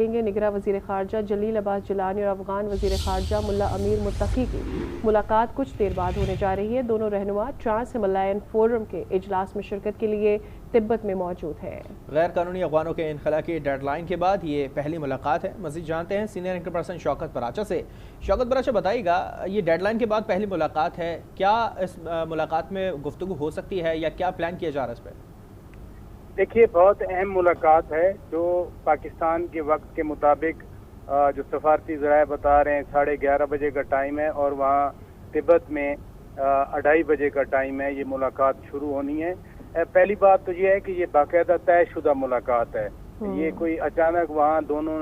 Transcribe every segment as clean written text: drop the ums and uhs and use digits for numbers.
निगरां वज़ीर ख़ारजा जलील अब्बास जिलानी और अफ़गान वज़ीर ख़ारजा मुल्ला अमीर मुत्तकी की मुलाकात कुछ देर बाद होने जा रही है। दोनों रहनुमा ट्रांस हिमालयन फोरम के इजलास में शिरकत के लिए तिब्बत में मौजूद हैं। गैर कानूनी अफगानों के इनखला की डेडलाइन के बाद ये पहली मुलाकात है। मज़ीद जानते हैं सीनियर एंकर पर्सन शौकत बराचा से। शौकत बराचा, बताइएगा, ये डेडलाइन के बाद पहली मुलाकात है, क्या इस मुलाकात में गुफ्तगू हो सकती है या क्या प्लान किया जा रहा है इस पर? देखिए, बहुत अहम मुलाकात है जो पाकिस्तान के वक्त के मुताबिक जो सफारती ज़राए बता रहे हैं 11:30 बजे का टाइम है और वहाँ तिब्बत में 2:30 बजे का टाइम है। ये मुलाकात शुरू होनी है। पहली बात तो ये है कि ये बाकायदा तयशुदा मुलाकात है। ये कोई अचानक वहाँ दोनों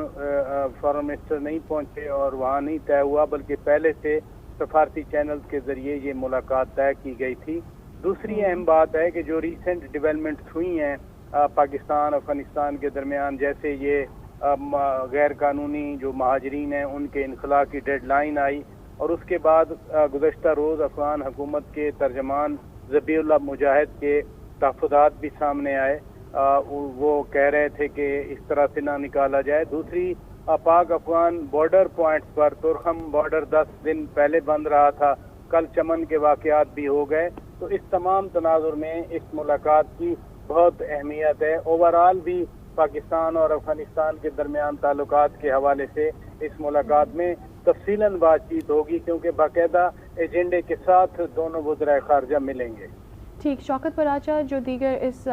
फॉरेन मिनिस्टर नहीं पहुँचे और वहाँ नहीं तय हुआ, बल्कि पहले से सफारती चैनल के ज़रिए ये मुलाकात तय की गई थी। दूसरी अहम बात है कि जो रिसेंट डेवलपमेंट्स हुई हैं पाकिस्तान अफगानिस्तान के दरमियान, जैसे ये गैर कानूनी जो महाजरीन हैं उनके इनखला की डेडलाइन आई और उसके बाद गुज़श्ता रोज़ अफगान हुकूमत के तर्जमान ज़बीउल्लाह मुजाहिद के तहफ़्फ़ुज़ात भी सामने आए। वो कह रहे थे कि इस तरह से ना निकाला जाए। दूसरी, पाक अफगान बॉर्डर पॉइंट्स पर तुरखम बॉर्डर 10 दिन पहले बंद रहा था, कल चमन के वाक़यात भी हो गए। तो इस तमाम तनाजुर में इस मुलाकात की बहुत अहमियत है। ओवरऑल भी पाकिस्तान और अफगानिस्तान के दरमियान ताल्लुकात के हवाले से इस मुलाकात में तफसीलन बातचीत होगी, क्योंकि बाकायदा एजेंडे के साथ दोनों वज़ीर ख़ारजा मिलेंगे। ठीक, शौकत बराचा, जो दीगर इस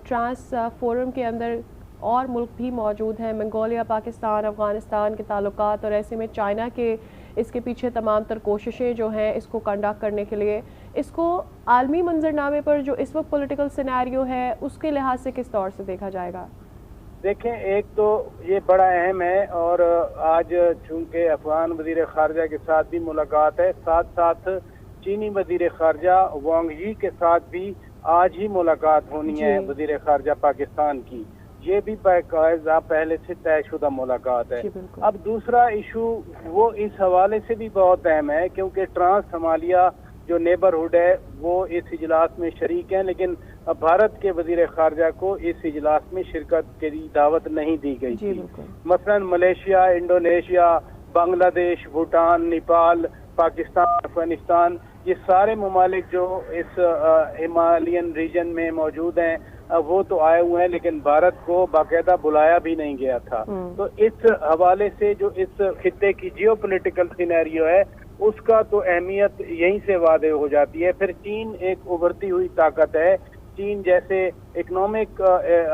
ट्रांस फोरम के अंदर और मुल्क भी मौजूद हैं, मंगोलिया, पाकिस्तान, अफ़गानिस्तान के ताल्लुकात, और ऐसे में चाइना के इसके पीछे तमाम तर कोशिशें जो हैं इसको कंडक्ट करने के लिए, इसको आलमी मंजरनामे पर जो इस वक्त पॉलिटिकल सिनेरियो है उसके लिहाज से किस तौर से देखा जाएगा? देखें, एक तो ये बड़ा अहम है और आज चूँकि अफगान वज़ीर ख़ारजा के साथ भी मुलाकात है, साथ साथ चीनी वज़ीर ख़ारजा वांग यी के साथ भी आज ही मुलाकात होनी है वज़ीर ख़ारजा पाकिस्तान की। ये भी बाकायदा पहले से तयशुदा मुलाकात है। अब दूसरा इशू वो इस हवाले से भी बहुत अहम है क्योंकि ट्रांस हिमालया जो नेबरहुड है वो इस इजलास में शरीक हैं, लेकिन भारत के वज़ीर ख़ारजा को इस इजलास में शिरकत की दावत नहीं दी गई थी। मसलन मलेशिया, इंडोनेशिया, बांग्लादेश, भूटान, नेपाल, पाकिस्तान, अफगानिस्तान, ये सारे ममालिक जो इस हिमालयन रीजन में मौजूद हैं वो तो आए हुए हैं, लेकिन भारत को बाकायदा बुलाया भी नहीं गया था। तो इस हवाले से जो इस खित्ते की जियोपॉलिटिकल सिनेरियो है उसका तो अहमियत यहीं से वादे हो जाती है। फिर चीन एक उभरती हुई ताकत है। चीन जैसे इकोनॉमिक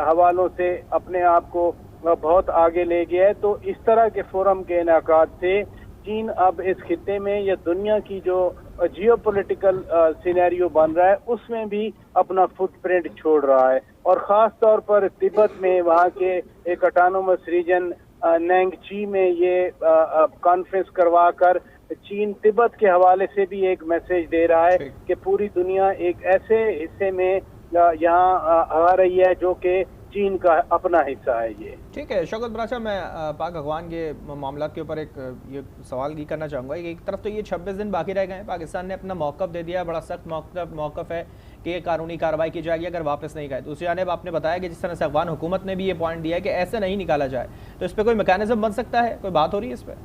हवालों से अपने आप को बहुत आगे ले गया है, तो इस तरह के फोरम के इनाकात से चीन अब इस खित्ते में या दुनिया की जो जियोपॉलिटिकल सिनेरियो बन रहा है उसमें भी अपना फुटप्रिंट छोड़ रहा है। और ख़ास तौर पर तिब्बत में वहाँ के एक ऑटोनोमस रीजन नैंगची में ये कॉन्फ्रेंस करवा कर चीन तिब्बत के हवाले से भी एक मैसेज दे रहा है कि पूरी दुनिया एक ऐसे हिस्से में यहाँ आ रही है जो कि चीन का अपना हिस्सा है। ये ठीक है। शौकत बराचा, मैं पाक अफगान के मामला के ऊपर एक ये सवाल ही करना चाहूँगा। एक तरफ तो ये 26 दिन बाकी रह गए हैं, पाकिस्तान ने अपना मौक़िफ़ दे दिया, बड़ा सख्त मौक़िफ़ है कि ये कानूनी कार्रवाई की जाएगी अगर वापस नहीं गए। दूसरी जानिब आपने बताया कि जिस तरह से अफगान हुकूमत ने भी ये पॉइंट दिया है कि ऐसे नहीं निकाला जाए, तो इस पर कोई मैकेनिज्म बन सकता है? कोई बात हो रही है इस पर?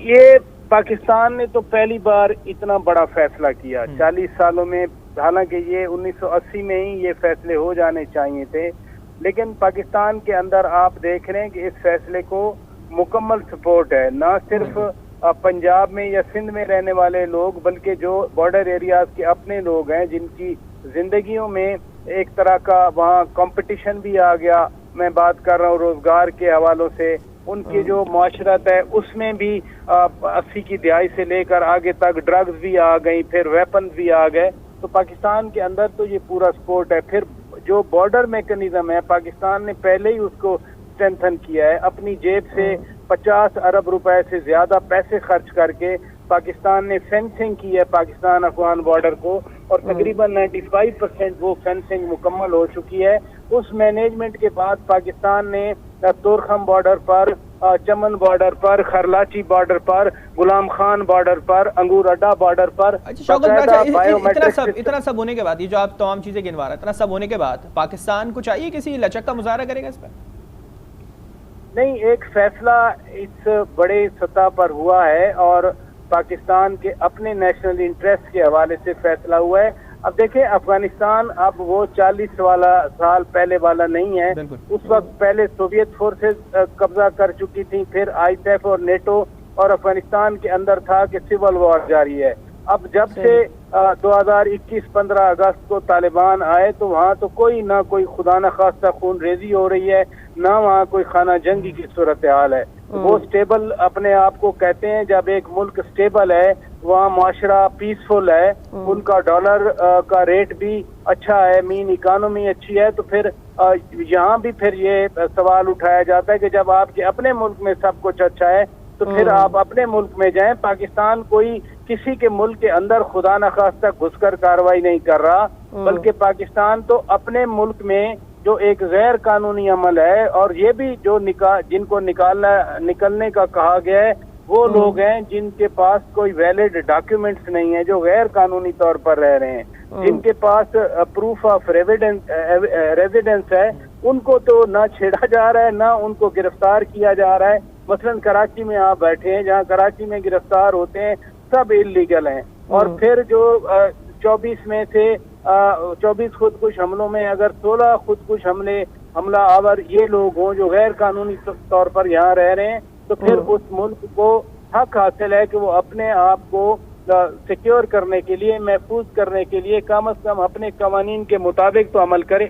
ये पाकिस्तान ने तो पहली बार इतना बड़ा फैसला किया 40 सालों में। हालांकि ये 1980 में ही ये फैसले हो जाने चाहिए थे, लेकिन पाकिस्तान के अंदर आप देख रहे हैं कि इस फैसले को मुकम्मल सपोर्ट है। ना सिर्फ पंजाब में या सिंध में रहने वाले लोग, बल्कि जो बॉर्डर एरियाज के अपने लोग हैं जिनकी जिंदगियों में एक तरह का वहाँ कंपटीशन भी आ गया। मैं बात कर रहा हूँ रोजगार के हवालों से, उनकी जो माशरत है उसमें भी 80 की दहाई से लेकर आगे तक ड्रग्स भी आ गई, फिर वेपन भी आ गए। तो पाकिस्तान के अंदर तो ये पूरा सपोर्ट है। फिर जो बॉर्डर मैकेनिज्म है पाकिस्तान ने पहले ही उसको स्ट्रेंथन किया है। अपनी जेब से 50 अरब रुपए से ज्यादा पैसे खर्च करके पाकिस्तान ने फेंसिंग की है पाकिस्तान अफगान बॉर्डर को, और तकरीबन 95% वो फेंसिंग मुकम्मल हो चुकी है। उस मैनेजमेंट के बाद पाकिस्तान ने तुरखम बॉर्डर पर, चमन बॉर्डर पर, खरलाची बॉर्डर पर, गुलाम खान बॉर्डर पर, अंगूर अड्डा बॉर्डर पर, इतना सब होने के बाद, ये जो आप तमाम चीजें गिनवा रहे हैं, इतना सब होने के बाद पाकिस्तान को चाहिए किसी लचक का मुजाहरा करेगा इस पर? نہیں، ایک فیصلہ اس بڑے سطح پر ہوا ہے اور پاکستان کے اپنے نیشنل انٹرسٹ کے حوالے سے فیصلہ ہوا ہے. اب دیکھیں افغانستان اب وہ 40 سال پہلے والا نہیں ہے. اس وقت پہلے سوویت فورسز قبضہ کر چکی تھیں، پھر ISAF اور نیٹو، اور افغانستان کے اندر تھا کہ سول وار جاری ہے. اب جب سے 2021 15 اگست کو طالبان آئے تو وہاں تو نہ کوئی خدا نہ خواستہ خون ریزی ہو رہی ہے، نہ وہاں کوئی خانہ جنگی کی صورتحال ہے. وہ سٹیبل اپنے آپ کو کہتے ہیں. جب ایک ملک سٹیبل ہے، وہاں معاشرہ پیسفل ہے، ان کا ڈالر کا ریٹ بھی اچھا ہے، مین اکانومی اچھی ہے، تو پھر یہاں بھی پھر یہ سوال اٹھایا جاتا ہے کہ جب آپ کے اپنے ملک میں سب کچھ اچھا ہے تو پھر آپ اپنے ملک میں جائیں. پاکستان کوئی کسی کے ملک کے اندر خدا نخواستہ گھس کر کارروائی نہیں کر رہا، بلکہ پاکستان تو اپنے ملک میں جو ایک غیر قانونی عمل ہے، اور یہ بھی جو جن کو نکلنے کا کہا گیا ہے وہ لوگ ہیں جن کے پاس کوئی ویلڈ ڈاکیومنٹس نہیں ہیں، جو غیر قانونی طور پر رہ رہے ہیں، جن کے پاس پروف آف ریزیڈنس ہے، ان کو تو نہ چھیڑا جا رہا ہے، نہ ان کو گرفتار کیا جا رہا ہے. مثلاً کراچی میں آپ بیٹھے ہیں، جہاں کراچی میں گرفتار ہوتے ہیں سب انلیگل ہیں. اور پھر جو 24 میں سے 24 خودکش حملوں میں اگر 16 خودکش حملہ آور یہ لوگ ہوں جو غیر قانونی طور پر یہاں رہ رہے ہیں، تو پھر اس ملک کو حق حاصل ہے کہ وہ اپنے آپ کو سیکیور کرنے کے لیے، محفوظ کرنے کے لیے کم از کم اپنے قوانین کے مطابق تو عمل کرے.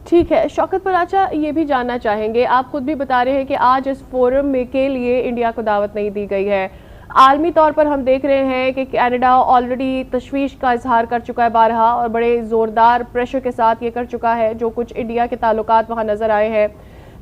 ٹھیک ہے شوکت پراچا، یہ بھی جاننا چاہیں گے، آپ خود بھی بتا رہے ہیں کہ آج اس فورم میں کے لیے انڈیا کو دعوت نہیں دی گئی ہے. عالمی طور پر ہم دیکھ رہے ہیں کہ کینیڈا آلریڈی تشویش کا اظہار کر چکا ہے بارہا، اور بڑے زوردار پریشر کے ساتھ یہ کر چکا ہے جو کچھ انڈیا کے تعلقات وہاں نظر آئے ہیں.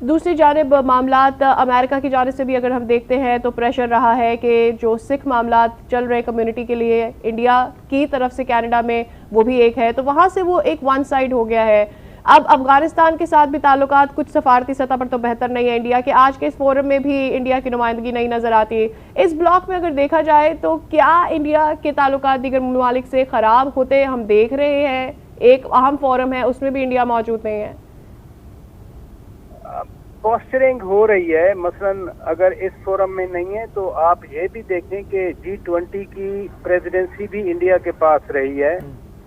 دوسری جانب معاملات امریکہ کی جانب سے بھی اگر ہم دیکھتے ہیں تو پریشر رہا ہے کہ جو سکھ معاملات چل رہے کمیونٹی کے لیے انڈیا کی طرف سے کینیڈا میں وہ بھی ایک ہے، تو وہاں سے وہ ایک ون سائڈ ہو گیا ہے. اب افغانستان کے ساتھ بھی تعلقات کچھ سفارتی سطح پر تو بہتر نہیں ہے انڈیا کے. آج کے اس فورم میں بھی انڈیا کی نمائندگی نہیں نظر آتی. اس بلاک میں اگر دیکھا جائے تو کیا انڈیا کے تعلقات دیگر ممالک سے خراب ہوتے ہم دیکھ رہے ہیں؟ ایک اہم فورم ہے اس میں بھی انڈیا موجود نہیں ہے. پوسچرنگ ہو رہی ہے. مثلاً اگر اس فورم میں نہیں ہے تو آپ یہ بھی دیکھیں کہ G20 کی پریزیڈنسی بھی انڈیا کے پاس رہی ہے،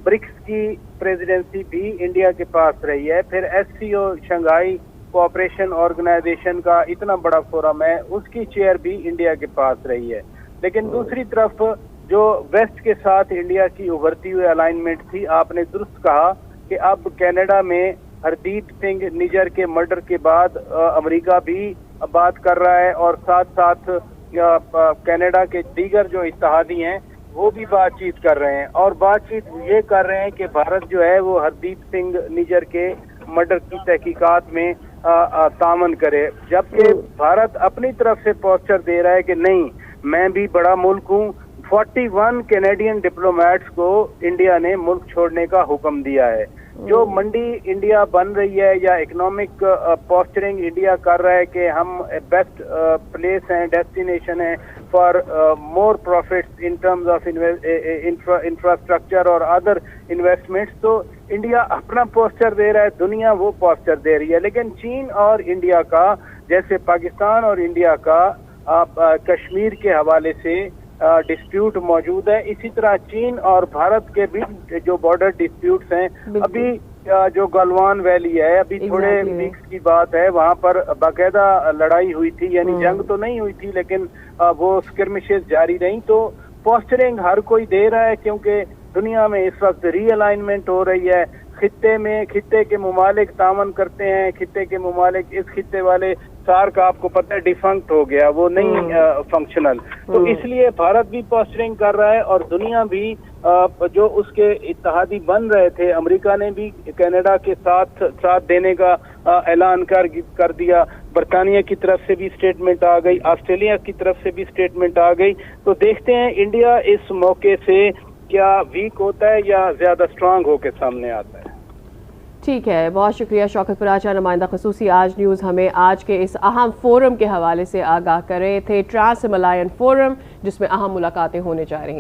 برکس کی پریزیڈنسی بھی انڈیا کے پاس رہی ہے، پھر SCO شنگھائی کوآپریشن آرگنائزیشن کا اتنا بڑا فورم ہے، اس کی چیئر بھی انڈیا کے پاس رہی ہے. لیکن دوسری طرف جو ویسٹ کے ساتھ انڈیا کی ابھرتی ہوئی الائنمنٹ تھی، آپ نے درست کہا کہ اب کینیڈا میں ہردیپ سنگھ نجر کے مرڈر کے بعد امریکہ بھی بات کر رہا ہے، اور ساتھ ساتھ کینیڈا کے دیگر جو اتحادی ہیں وہ بھی بات چیت کر رہے ہیں، اور بات چیت یہ کر رہے ہیں کہ بھارت جو ہے وہ ہردیپ سنگھ نجر کے مرڈر کی تحقیقات میں تعاون کرے، جبکہ بھارت اپنی طرف سے پوسچر دے رہا ہے کہ نہیں، میں بھی بڑا ملک ہوں. 41 کینیڈین ڈپلومیٹس کو انڈیا نے ملک چھوڑنے کا حکم دیا ہے. جو منڈی انڈیا بن رہی ہے یا اکنامک پوسچرنگ انڈیا کر رہا ہے کہ ہم بیسٹ پلیس ہیں، ڈیسٹینیشن ہے for more profits in terms of infrastructure اور ادر انویسٹمنٹس، تو انڈیا اپنا پوسچر دے رہا ہے، دنیا وہ پوسچر دے رہی ہے. لیکن چین اور انڈیا کا، جیسے پاکستان اور انڈیا کا کشمیر کے حوالے سے ڈسپیوٹ موجود ہے، اسی طرح چین اور بھارت کے بھی جو بارڈر ڈسپیوٹس ہیں. ابھی جو گلوان ویلی ہے، ابھی تھوڑے ویکس کی بات ہے، وہاں پر باقاعدہ لڑائی ہوئی تھی، یعنی جنگ تو نہیں ہوئی تھی لیکن وہ اسکرمشز جاری رہیں. تو پوسچرنگ ہر کوئی دے رہا ہے کیونکہ دنیا میں اس وقت ری الائنمنٹ ہو رہی ہے. خطے کے ممالک تعاون کرتے ہیں، خطے کے ممالک، اس خطے والے سارک آپ کو پتہ ہے ڈیفنکٹ ہو گیا، وہ نہیں فنکشنل، تو اس لیے بھارت بھی پوسچرنگ کر رہا ہے اور دنیا بھی جو اس کے اتحادی بن رہے تھے. امریکہ نے بھی کینیڈا کے ساتھ دینے کا اعلان کر دیا، برطانیہ کی طرف سے بھی اسٹیٹمنٹ آ گئی، آسٹریلیا کی طرف سے بھی اسٹیٹمنٹ آ گئی. تو دیکھتے ہیں انڈیا اس موقع سے کیا ویک ہوتا ہے یا زیادہ اسٹرانگ ہو کے سامنے آتا ہے. ٹھیک ہے، بہت شکریہ شوکت پراچا، نمائندہ خصوصی آج نیوز، ہمیں آج کے اس اہم فورم کے حوالے سے آگاہ کر رہے تھے. ٹرانس ہمالین فورم جس میں اہم ملاقاتیں ہونے جا رہی ہیں.